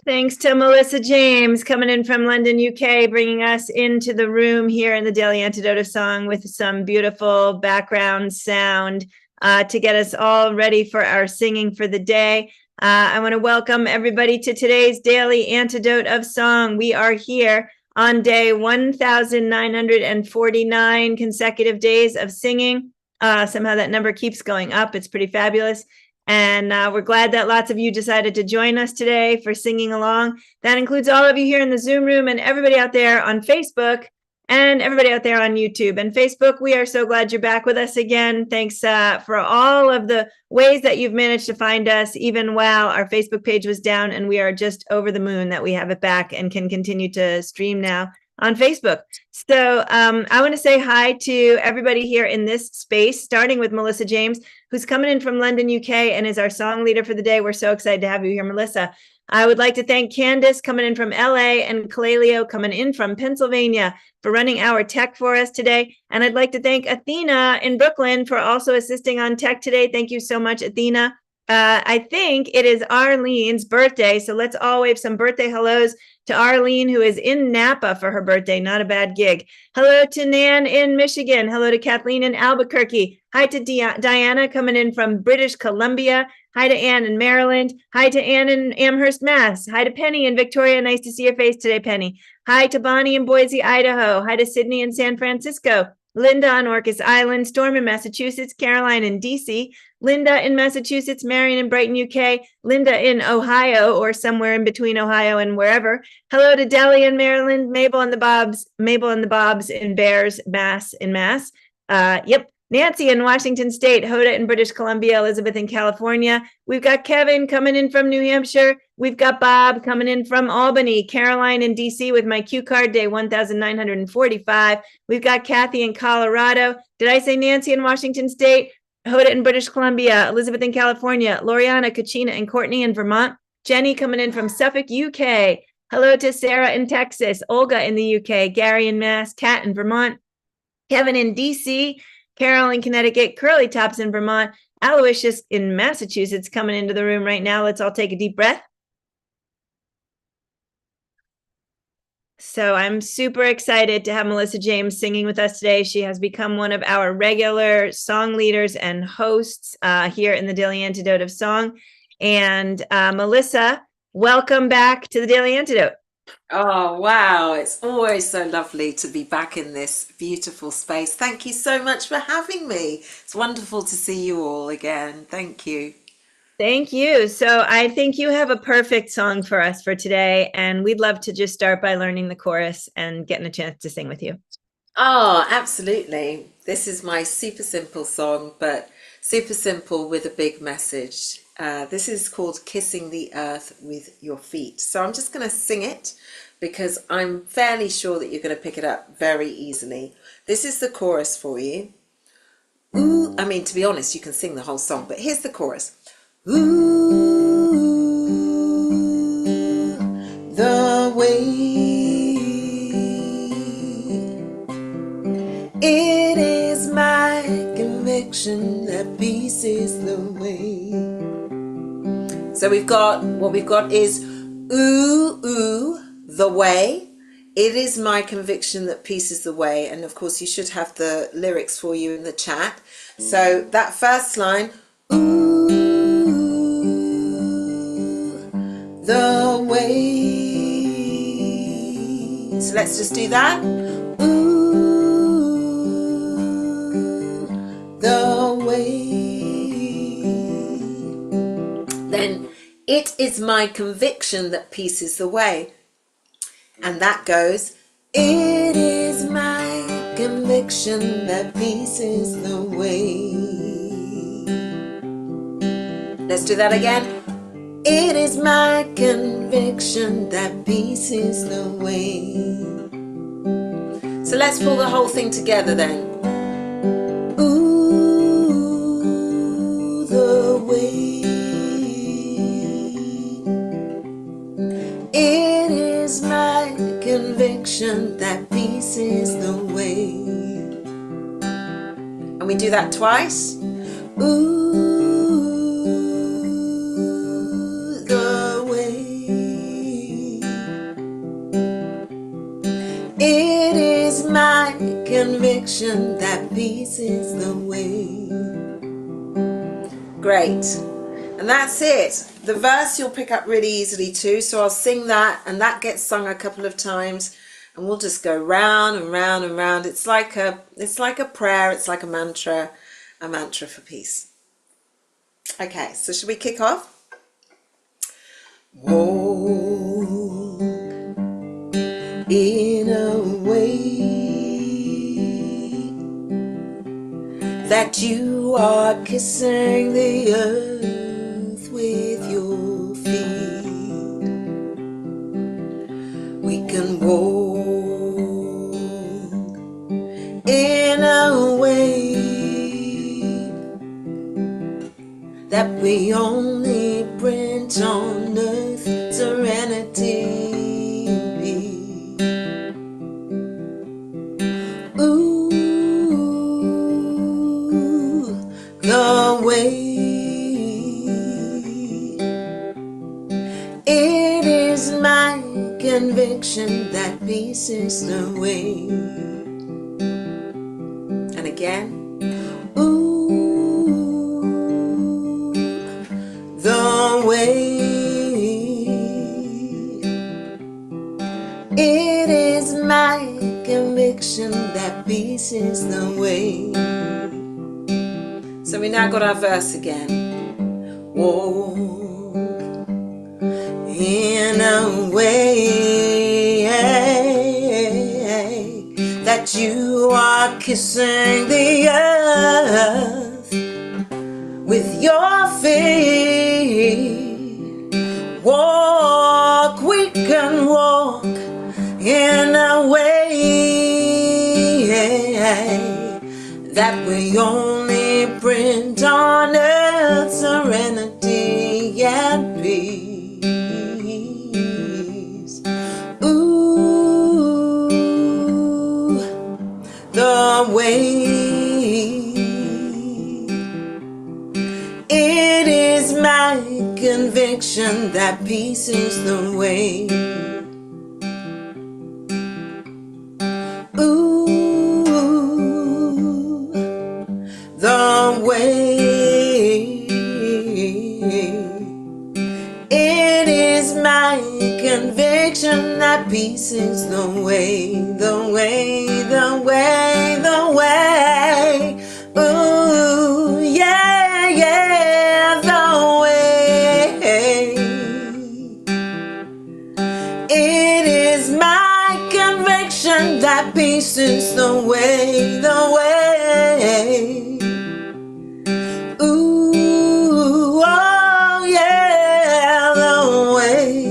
Thanks to Melissa James coming in from London, UK, bringing us into the room here in the Daily Antidote of Song with some beautiful background sound to get us all ready for our singing for the day. I want to welcome everybody to today's Daily Antidote of Song. We are here on day 1,949 consecutive days of singing. Somehow that number keeps going up. It's pretty fabulous. And we're glad that lots of you decided to join us today for singing along. That includes all of you here in the Zoom room and everybody out there on Facebook and everybody out there on YouTube. And Facebook, we are so glad you're back with us again. Thanks for all of the ways that you've managed to find us, even while our Facebook page was down, and we are just over the moon that we have it back and can continue to stream now on Facebook. So I want to say hi to everybody here in this space, starting with Melissa James, who's coming in from London, UK, and is our song leader for the day. We're so excited to have you here, Melissa. I would like to thank Candace coming in from LA and Kalaleo coming in from Pennsylvania for running our tech for us today. And I'd like to thank Athena in Brooklyn for also assisting on tech today. Thank you so much, Athena. I think it is Arlene's birthday, so let's all wave some birthday hellos to Arlene, who is in Napa for her birthday. Not a bad gig. Hello to Nan in Michigan. Hello to Kathleen in Albuquerque. Hi to Diana coming in from British Columbia. Hi to Ann in Maryland. Hi to Ann in Amherst, Mass. Hi to Penny in Victoria. Nice to see your face today, Penny. Hi to Bonnie in Boise, Idaho. Hi to Sydney in San Francisco. Linda on Orcas Island, Storm in Massachusetts, Caroline in DC, Linda in Massachusetts, Marion in Brighton, UK, Linda in Ohio, or somewhere in between Ohio and wherever. Hello to Delhi in Maryland, Mabel and the Bobs in Bears, Mass. Nancy in Washington State, Hoda in British Columbia, Elizabeth in California. We've got Kevin coming in from New Hampshire. We've got Bob coming in from Albany, Caroline in DC with my cue card, day 1,945. We've got Kathy in Colorado. Did I say Nancy in Washington State? Hoda in British Columbia, Elizabeth in California, Loriana, Kachina, and Courtney in Vermont. Jenny coming in from Suffolk, UK. Hello to Sarah in Texas, Olga in the UK, Gary in Mass, Kat in Vermont, Kevin in DC, Carol in Connecticut, Curly Tops in Vermont, Aloysius in Massachusetts coming into the room right now. Let's all take a deep breath. So I'm super excited to have Melissa James singing with us today. She has become one of our regular song leaders and hosts here in the Daily Antidote of Song. And Melissa, welcome back to the Daily Antidote. Oh, wow. It's always so lovely to be back in this beautiful space. Thank you so much for having me. It's wonderful to see you all again. Thank you. Thank you. So I think you have a perfect song for us for today, and we'd love to just start by learning the chorus and getting a chance to sing with you. Oh, absolutely. This is my super simple song, but super simple with a big message. This is called Kissing the Earth with Your Feet. So I'm just going to sing it because I'm fairly sure that you're going to pick it up very easily. This is the chorus for you. Ooh, I mean, to be honest, you can sing the whole song, but here's the chorus. Ooh, the way it is my conviction that peace is the way. So what we've got is ooh, ooh, the way. It is my conviction that peace is the way. And of course, you should have the lyrics for you in the chat. So that first line, ooh, the way. So let's just do that. Ooh, the way. Then it is my conviction that peace is the way. And that goes, it is my conviction that peace is the way. Let's do that again. It is my conviction that peace is the way. So let's pull the whole thing together then. Ooh, the way. It is my conviction that peace is the way. And we do that twice. Ooh, the way. conviction that peace is the way. Great. And that's it. The verse you'll pick up really easily too. So I'll sing that, and that gets sung a couple of times, and we'll just go round and round and round. It's like a prayer. It's like a mantra for peace. Okay, so should we kick off? Walk in a way that you are kissing the earth with your feet. We can walk in a way that we only print on earth, serenity and peace. Ooh, the way. It is my conviction that peace is the way. And again. The way. It is my conviction that peace is the way. So we now got our verse again. Walk in a way that you are kissing the earth with your feet. Walk, we can walk in a way that we only print on earth, serenity and peace. Ooh, the way. It is my conviction that peace is the way. Ooh, the way. It is my conviction that peace is the way, the way, the way, the way. Ooh, yeah, yeah, the way. It is my conviction that peace is the way, the way. Ooh, oh yeah, the way.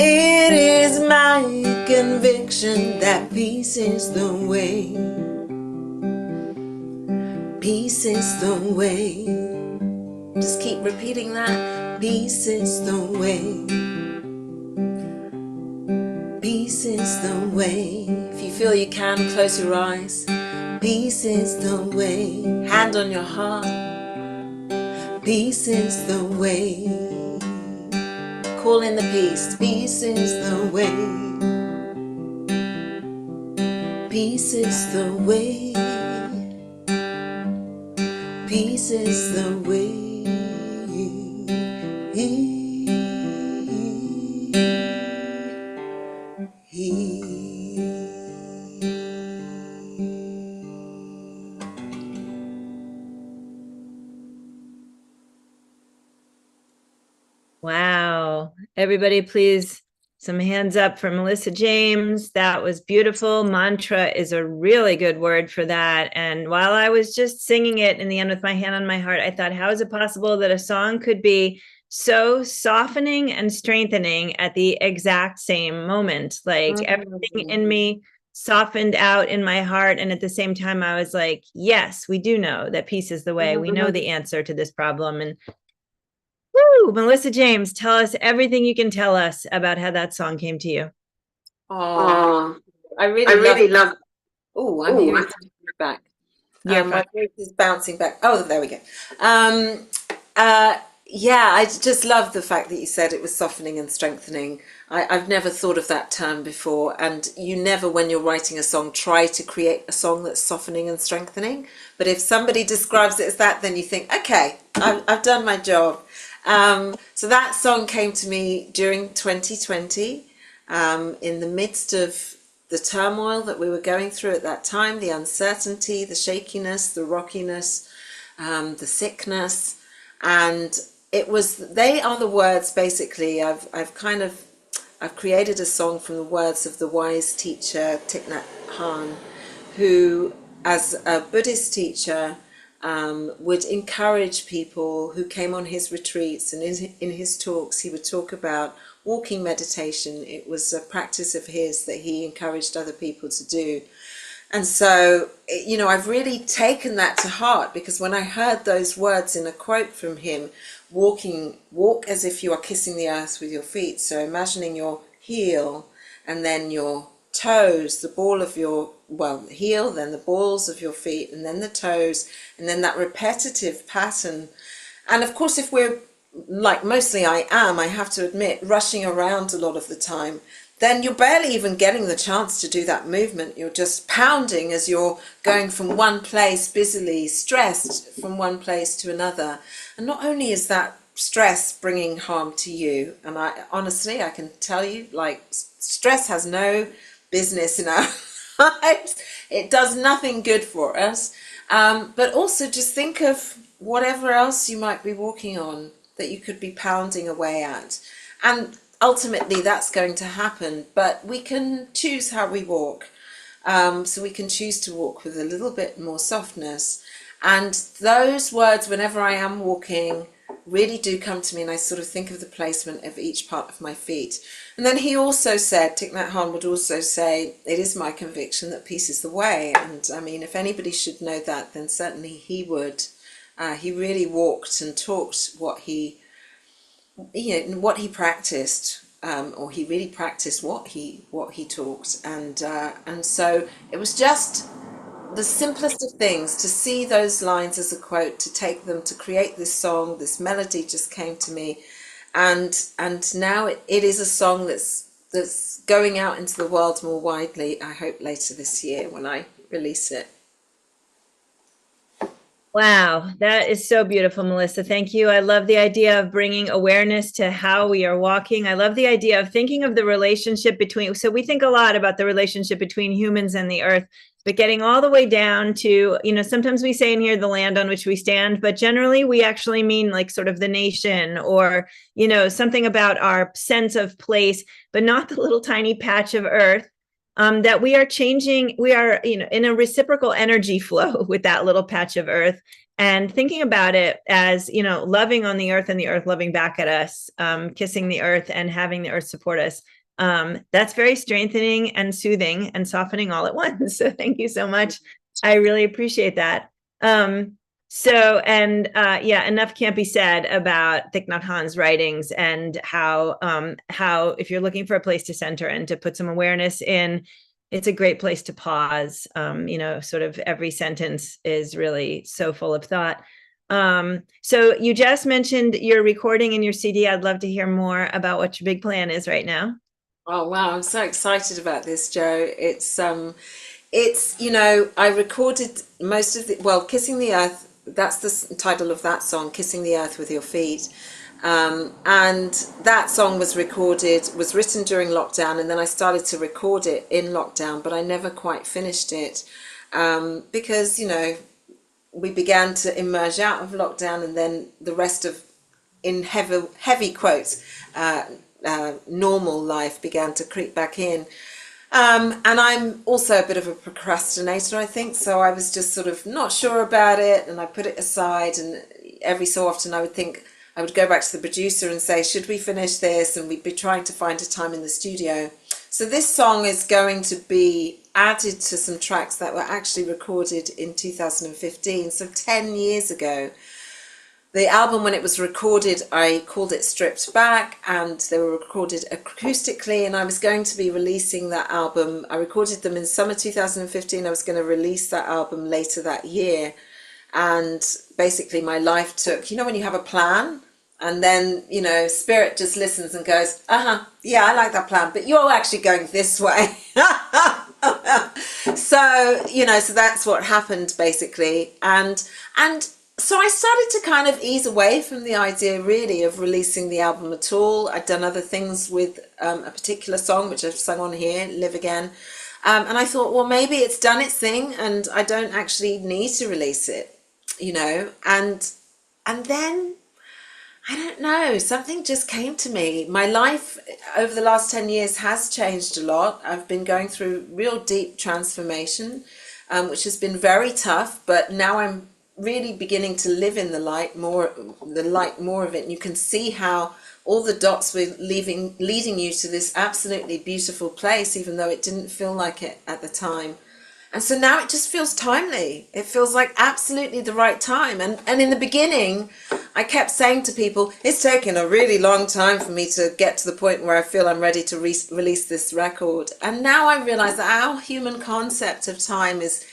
It is my conviction that peace is the way. Peace is the way. Just keep repeating that. Peace is the way. Peace is the way. If you feel you can, close your eyes. Peace is the way. Hand on your heart. Peace is the way. Call in the peace. Peace is the way. Peace is the way. Peace is the way. Wow. Everybody, please, some hands up for Melissa James. That was beautiful. Mantra is a really good word for that. And while I was just singing it in the end with my hand on my heart, I thought, how is it possible that a song could be so softening and strengthening at the exact same moment? Like everything in me softened out in my heart. And at the same time, I was like, yes, we do know that peace is the way. We know the answer to this problem. And woo, Melissa James, tell us everything you can tell us about how that song came to you. Oh, I really love. Oh, I'm hearing something back. My voice is bouncing back. Oh, there we go. Yeah, I just love the fact that you said it was softening and strengthening. I've never thought of that term before, and you never, when you're writing a song, try to create a song that's softening and strengthening. But if somebody describes it as that, then you think, okay, I've done my job. So that song came to me during 2020, in the midst of the turmoil that we were going through at that time, the uncertainty, the shakiness, the rockiness, the sickness, and it was, they are the words basically. I've created a song from the words of the wise teacher Thich Nhat Hanh, who, as a Buddhist teacher, would encourage people who came on his retreats, and in his talks he would talk about walking meditation. It was a practice of his that he encouraged other people to do. And so, I've really taken that to heart, because when I heard those words in a quote from him, walk as if you are kissing the earth with your feet. So imagining your heel and then your toes, the ball of your, well, heel, then the balls of your feet, and then the toes, and then that repetitive pattern. And of course, if we're, like mostly I have to admit, rushing around a lot of the time, then you're barely even getting the chance to do that movement. You're just pounding as you're going from one place, busily stressed from one place to another. And not only is that stress bringing harm to you, and I honestly, I can tell you, like, stress has no business in our lives. It does nothing good for us. But also just think of whatever else you might be walking on that you could be pounding away at. And ultimately that's going to happen, but we can choose how we walk. So we can choose to walk with a little bit more softness. And those words, whenever I am walking, really do come to me, and I sort of think of the placement of each part of my feet. And then he also said, Thich Nhat Hanh would also say, it is my conviction that peace is the way. And I mean, if anybody should know that, then certainly he would. He really walked and talked what he practiced, or he really practiced what he talked, and so it was just the simplest of things to see those lines as a quote, to take them, to create this song. This melody just came to me, and now it is a song that's going out into the world more widely. I hope later this year when I release it. Wow, that is so beautiful, Melissa. Thank you. I love the idea of bringing awareness to how we are walking. I love the idea of thinking of the relationship between, so we think a lot about the relationship between humans and the earth, but getting all the way down to, sometimes we say in here the land on which we stand, but generally we actually mean like sort of the nation, or, something about our sense of place, but not the little tiny patch of earth. That we are changing, we are, in a reciprocal energy flow with that little patch of earth, and thinking about it as, loving on the earth and the earth loving back at us, kissing the earth and having the earth support us. That's very strengthening and soothing and softening all at once. So thank you so much. I really appreciate that. Yeah, enough can't be said about Thich Nhat Hanh's writings, and how if you're looking for a place to center and to put some awareness in, it's a great place to pause. Sort of every sentence is really so full of thought. So you just mentioned your recording and your CD. I'd love to hear more about what your big plan is right now. Oh wow, I'm so excited about this, Joe. I recorded most of the, well, Kissing the Earth, that's the title of that song, Kissing the Earth with Your Feet. And that song was written during lockdown, and then I started to record it in lockdown, but I never quite finished it, because, we began to emerge out of lockdown, and then the rest of, in heavy quotes, normal life began to creep back in. And I'm also a bit of a procrastinator, I think, so I was just sort of not sure about it, and I put it aside, and every so often I would go back to the producer and say, should we finish this? And we'd be trying to find a time in the studio. So this song is going to be added to some tracks that were actually recorded in 2015, so 10 years ago. The album, when it was recorded, I called it Stripped Back, and they were recorded acoustically, and I was going to be releasing that album. I recorded them in summer 2015. I was going to release that album later that year. And basically my life took, when you have a plan, And then, spirit just listens and goes, uh-huh, yeah, I like that plan, but you're actually going this way. So that's what happened basically. And so I started to kind of ease away from the idea really of releasing the album at all. I'd done other things with a particular song, which I've sung on here, Live Again. And I thought, well, maybe it's done its thing and I don't actually need to release it. And then I don't know, something just came to me. My life over the last 10 years has changed a lot. I've been going through real deep transformation, which has been very tough, but now I'm really beginning to live in the light more of it. And you can see how all the dots were leading you to this absolutely beautiful place, even though it didn't feel like it at the time. And so now it just feels timely. It feels like absolutely the right time. And in the beginning, I kept saying to people, it's taken a really long time for me to get to the point where I feel I'm ready to release this record. And now I realize that our human concept of time is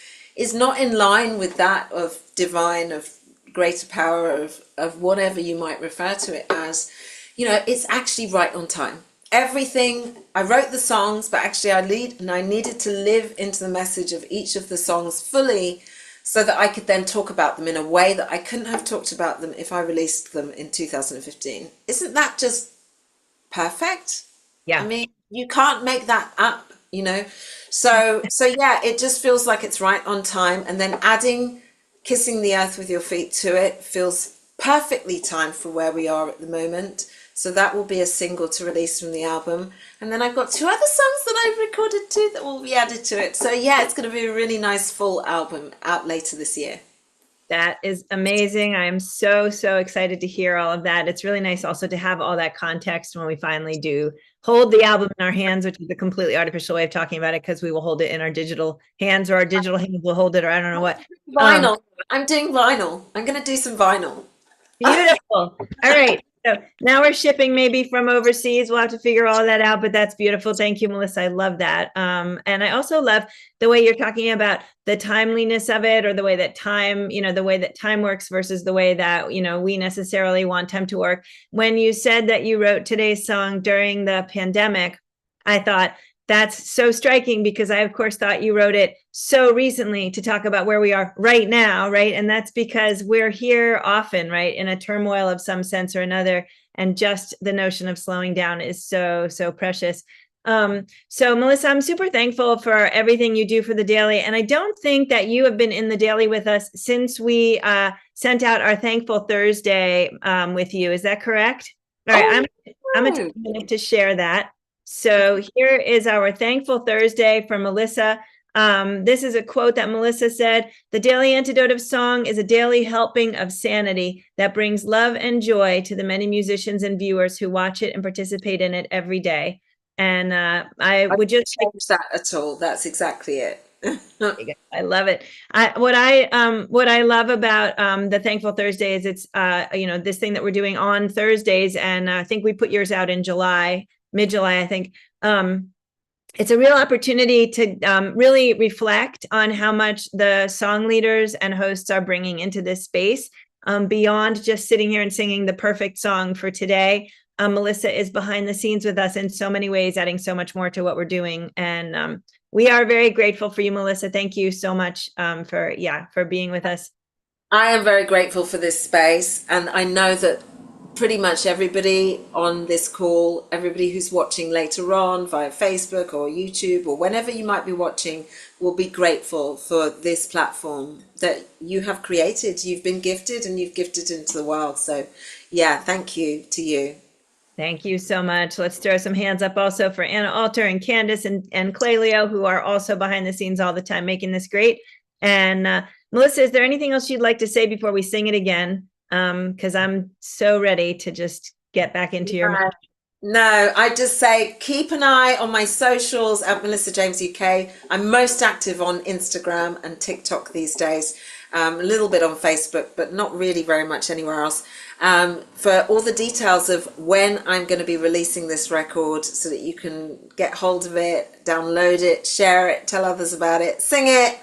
not in line with that of divine, of greater power, of whatever you might refer to it as. It's actually right on time. Everything, I wrote the songs, but actually I needed to live into the message of each of the songs fully so that I could then talk about them in a way that I couldn't have talked about them if I released them in 2015. Isn't that just perfect? Yeah. I mean, you can't make that up. So yeah, it just feels like it's right on time. And then adding Kissing the Earth with Your Feet to it feels perfectly timed for where we are at the moment. So that will be a single to release from the album. And then I've got 2 other songs that I've recorded too that will be added to it. So yeah, it's going to be a really nice full album out later this year. That is amazing. I am so, so excited to hear all of that. It's really nice also to have all that context when we finally do hold the album in our hands, which is a completely artificial way of talking about it because we will hold it in our digital hands, or our digital hands will hold it, or I don't know what. Vinyl. I'm doing vinyl. I'm going to do some vinyl. Beautiful. All right. So now we're shipping maybe from overseas. We'll have to figure all that out, but that's beautiful. Thank you, Melissa. I love that. And I also love the way you're talking about the timeliness of it, or the way that time works versus the way that, we necessarily want time to work. When you said that you wrote today's song during the pandemic, I thought, that's so striking, because I, of course, thought you wrote it so recently to talk about where we are right now, right? And that's because we're here often, right, in a turmoil of some sense or another. And just the notion of slowing down is so, so precious. So Melissa, I'm super thankful for everything you do for the Daily. And I don't think that you have been in the Daily with us since we sent out our Thankful Thursday with you. Is that correct? All right, I'm going to take a minute to share that. So here is our Thankful Thursday from Melissa. This is a quote that Melissa said: "The daily antidote of song is a daily helping of sanity that brings love and joy to the many musicians and viewers who watch it and participate in it every day." And I would just change that at all. That's exactly it. I love it. What I love about the Thankful Thursday is it's this thing that we're doing on Thursdays, and I think we put yours out in July, mid-July, I think. It's a real opportunity to really reflect on how much the song leaders and hosts are bringing into this space, beyond just sitting here and singing the perfect song for today. Melissa is behind the scenes with us in so many ways, adding so much more to what we're doing. And we are very grateful for you, Melissa. Thank you so much for being with us. I am very grateful for this space. And I know that pretty much everybody on this call, everybody who's watching later on via Facebook or YouTube or whenever you might be watching, will be grateful for this platform that you have created. You've been gifted and you've gifted into the world. So yeah, thank you to you. Thank you so much. Let's throw some hands up also for Anna Alter and Candace and Clay Leo, who are also behind the scenes all the time, making this great. And Melissa, is there anything else you'd like to say before we sing it again? Because I'm so ready to just get back into your mind. No, I just say keep an eye on my socials at Melissa James UK. I'm most active on Instagram and TikTok these days. A little bit on Facebook, but not really very much anywhere else. For all the details of when I'm going to be releasing this record, so that you can get hold of it, download it, share it, tell others about it, sing it,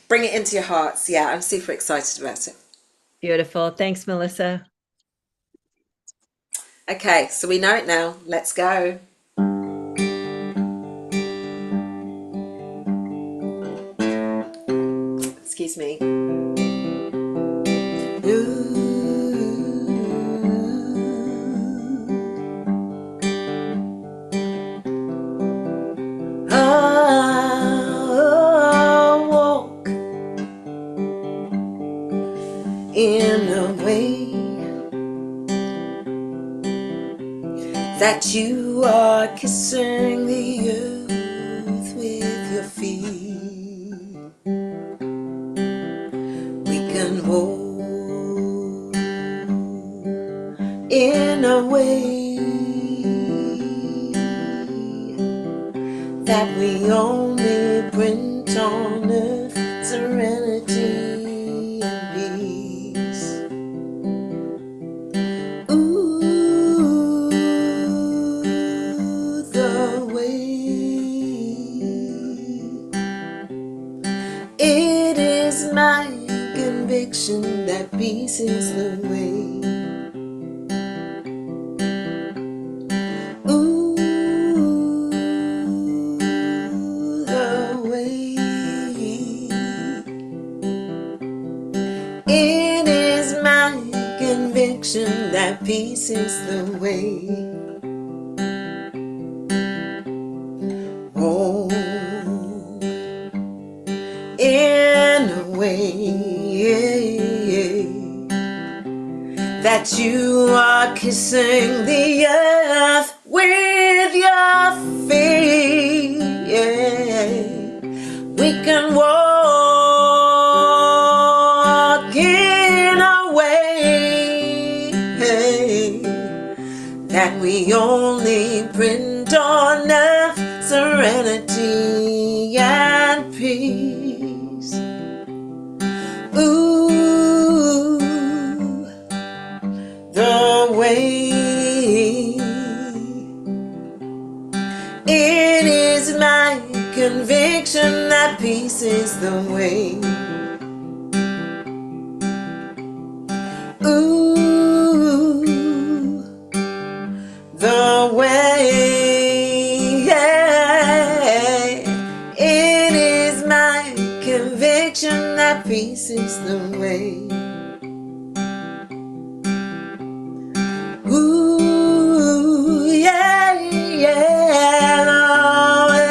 bring it into your hearts. Yeah, I'm super excited about it. Beautiful. Thanks, Melissa. Okay, so we know it now. Let's go. Excuse me. I'll walk in a way that you are kissing the earth with your feet. We can hold in a way that we only print on earth, serenity and peace. Ooh, the way. It is my conviction that peace is the way. Ooh, the way. It is my conviction that peace is the way. Oh, in a way that you are kissing the earth with your feet. We can walk in a way that we only print on earth, serenity and peace. Ooh, the way. It is my conviction that peace is the way. Ooh, the way. It is my conviction that peace is the way. Ooh, yeah, yeah, the way.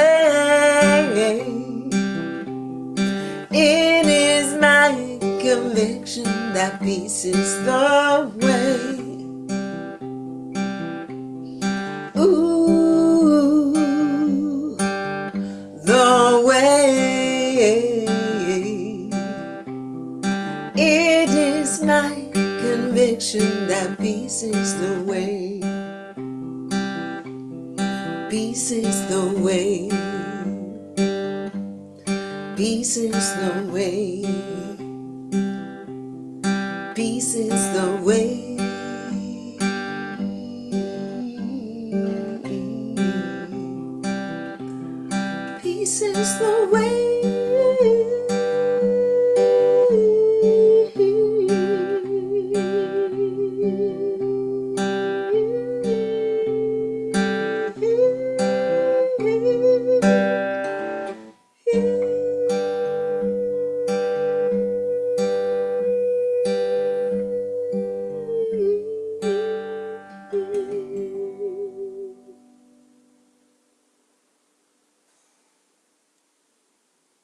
It is my conviction that peace is the way. Ooh, the way. It is my conviction that peace is the way. Peace is the way. Peace is the way. Peace is the way. Peace is the way.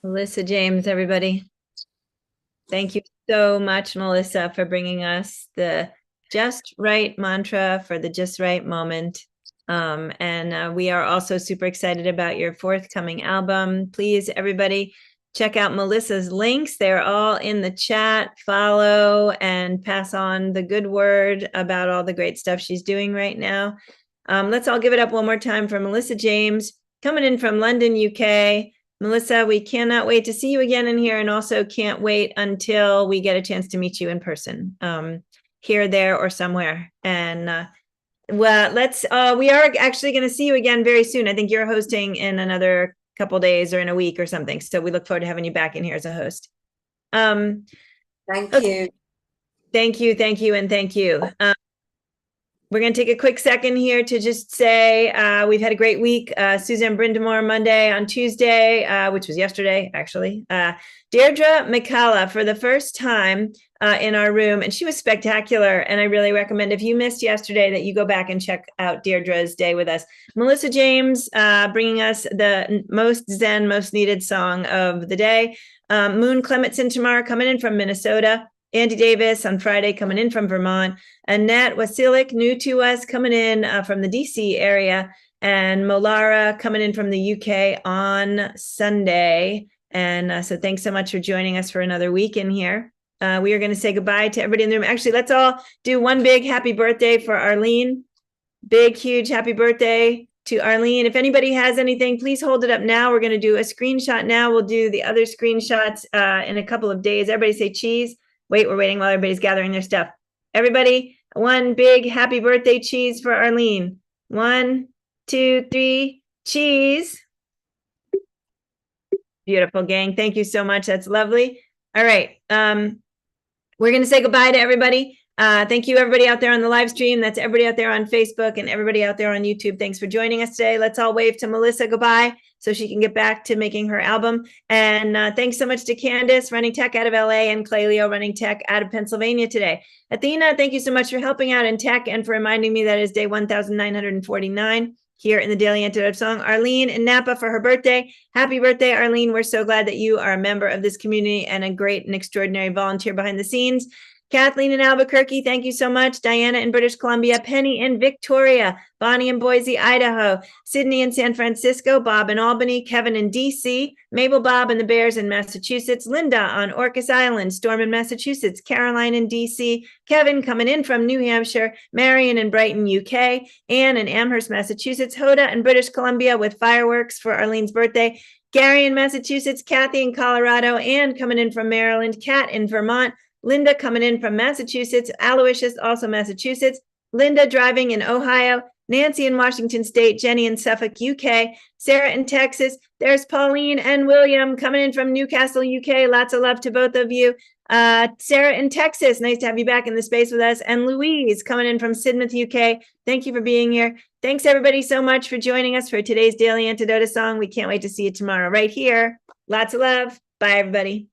Melissa James, everybody. Thank you so much, Melissa, for bringing us the just right mantra for the just right moment. And we are also super excited about your forthcoming album. Please, everybody, check out Melissa's links. They're all in the chat. Follow and pass on the good word about all the great stuff she's doing right now. Let's all give it up one more time for Melissa James, coming in from London, UK. Melissa, we cannot wait to see you again in here, and also can't wait until we get a chance to meet you in person, here, there, or somewhere. And well, we are actually going to see you again very soon. I think you're hosting in another couple days or in a week or something. So we look forward to having you back in here as a host. Thank Okay. you. Thank you, and thank you. we're going to take a quick second here to just say we've had a great week. Suzanne Brindamore Monday, on Tuesday, which was yesterday, actually. Deirdre McCalla for the first time in our room, and she was spectacular. And I really recommend, if you missed yesterday, that you go back and check out Deirdre's day with us. Melissa James bringing us the most zen, most needed song of the day. Moon Clementson tomorrow coming in from Minnesota. Andy Davis on Friday coming in from Vermont. Annette Wasilik, new to us, coming in from the DC area. And Molara coming in from the UK on Sunday. And so thanks so much for joining us for another week in here. We are going to say goodbye to everybody in the room. Actually, let's all do one big happy birthday for Arlene. Big, huge happy birthday to Arlene. If anybody has anything, please hold it up now. We're going to do a screenshot now. We'll do the other screenshots in a couple of days. Everybody say cheese. Wait, we're waiting while everybody's gathering their stuff. Everybody, one big happy birthday cheese for Arlene. 1, 2, 3, cheese. Beautiful, gang. Thank you so much. That's lovely. All right. We're going to say goodbye to everybody. Thank you, everybody out there on the live stream. That's everybody out there on Facebook and everybody out there on YouTube. Thanks for joining us today. Let's all wave to Melissa goodbye so she can get back to making her album. And thanks so much to Candace, running tech out of LA, and Clay Leo, running tech out of Pennsylvania today. Athena, thank you so much for helping out in tech and for reminding me that is day 1949 here in the Daily Antidote song. Arlene in Napa for her birthday. Happy birthday, Arlene. We're so glad that you are a member of this community and a great and extraordinary volunteer behind the scenes. Kathleen in Albuquerque, thank you so much. Diana in British Columbia, Penny in Victoria, Bonnie in Boise, Idaho, Sydney in San Francisco, Bob in Albany, Kevin in DC, Mabel, Bob and the Bears in Massachusetts, Linda on Orcas Island, Storm in Massachusetts, Caroline in DC, Kevin coming in from New Hampshire, Marion in Brighton, UK, Anne in Amherst, Massachusetts, Hoda in British Columbia with fireworks for Arlene's birthday, Gary in Massachusetts, Kathy in Colorado, Anne coming in from Maryland, Kat in Vermont, Linda coming in from Massachusetts, Aloysius also Massachusetts, Linda driving in Ohio, Nancy in Washington State, Jenny in Suffolk, UK, Sarah in Texas. There's Pauline and William coming in from Newcastle, UK. Lots of love to both of you. Sarah in Texas, nice to have you back in the space with us. And Louise coming in from Sidmouth, UK. Thank you for being here. Thanks everybody so much for joining us for today's Daily Antidote song. We can't wait to see you tomorrow right here. Lots of love. Bye everybody.